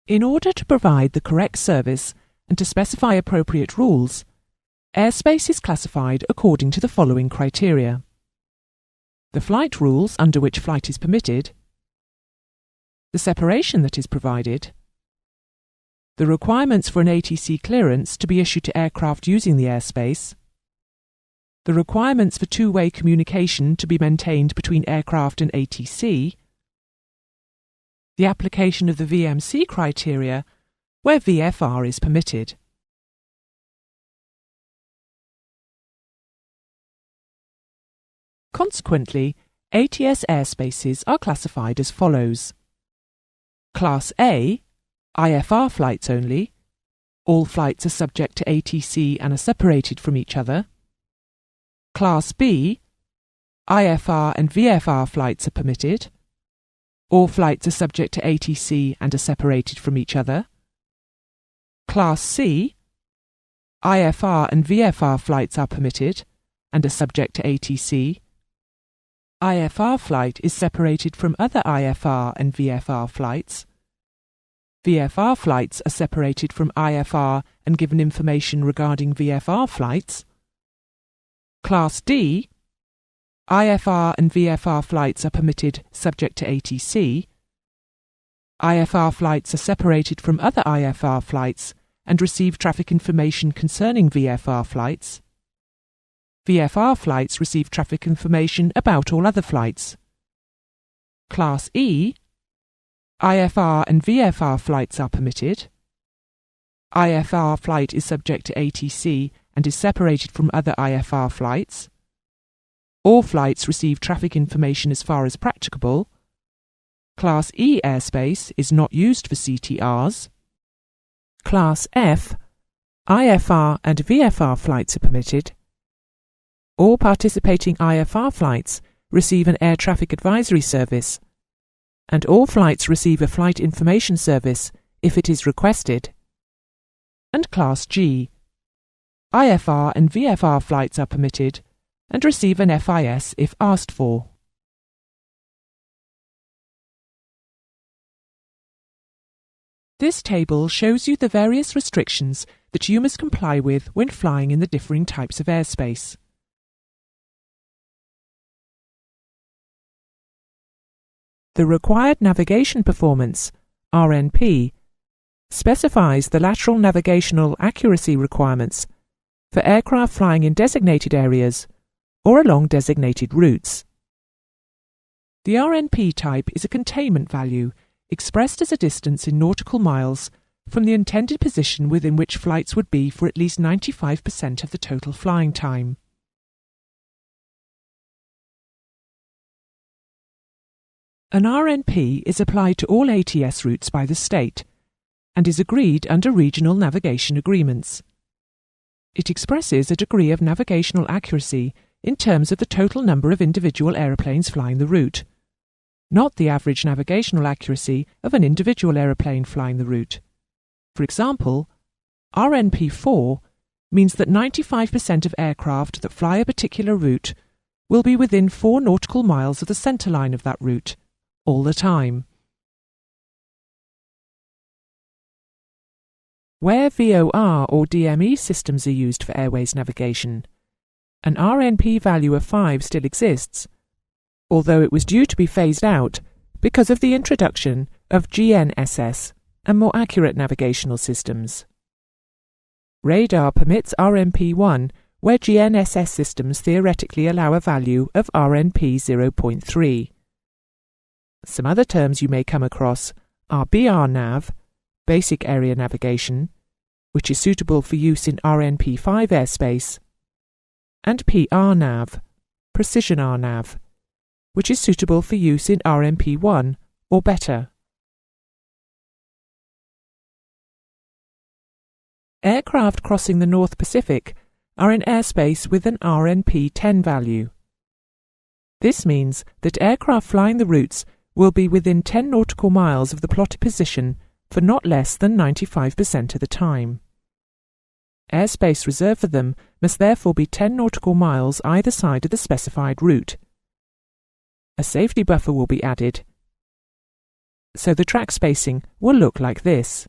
In order to provide the correct service and to specify appropriate rules, airspace is classified according to the following criteria: the flight rules under which flight is permitted, the separation that is provided, the requirements for an ATC clearance to be issued to aircraft using the airspace, the requirements for two-way communication to be maintained between aircraft and ATC, the application of the VMC criteria where VFR is permitted. Consequently, ATS airspaces are classified as follows: Class A, IFR flights only. All flights are subject to ATC and are separated from each other. Class B, IFR and VFR flights are permitted. All flights are subject to ATC and are separated from each other. Class C, IFR and VFR flights are permitted and are subject to ATC. IFR flight is separated from other IFR and VFR flights. VFR flights are separated from IFR and given information regarding VFR flights. Class D, IFR and VFR flights are permitted subject to ATC. IFR flights are separated from other IFR flights and receive traffic information concerning VFR flights. VFR flights receive traffic information about all other flights. Class E, IFR and VFR flights are permitted. IFR flight is subject to ATC and is separated from other IFR flights. All flights receive traffic information as far as practicable. Class E airspace is not used for CTRs. Class F, IFR and VFR flights are permitted. All participating IFR flights receive an air traffic advisory service, and all flights receive a flight information service if it is requested. And Class G, IFR and VFR flights are permitted and receive an FIS if asked for. This table shows you the various restrictions that you must comply with when flying in the differing types of airspace. The required navigation performance, RNP, specifies the lateral navigational accuracy requirements for aircraft flying in designated areas or along designated routes. The RNP type is a containment value expressed as a distance in nautical miles from the intended position within which flights would be for at least 95% of the total flying time. An RNP is applied to all ATS routes by the state and is agreed under regional navigation agreements. It expresses a degree of navigational accuracy in terms of the total number of individual aeroplanes flying the route, not the average navigational accuracy of an individual aeroplane flying the route. For example, RNP4 means that 95% of aircraft that fly a particular route will be within 4 nautical miles of the centreline of that route, all the time. Where VOR or DME systems are used for airways navigation, an RNP value of 5 still exists, although it was due to be phased out because of the introduction of GNSS and more accurate navigational systems. Radar permits RNP1 where GNSS systems theoretically allow a value of RNP 0.3. Some other terms you may come across are BRNav, Basic Area Navigation, which is suitable for use in RNP5 airspace, and PRNav, Precision RNav, which is suitable for use in RNP1 or better. Aircraft crossing the North Pacific are in airspace with an RNP10 value. This means that aircraft flying the routes will be within 10 nautical miles of the plotted position for not less than 95% of the time. Airspace reserved for them must therefore be 10 nautical miles either side of the specified route. A safety buffer will be added. so the track spacing will look like this.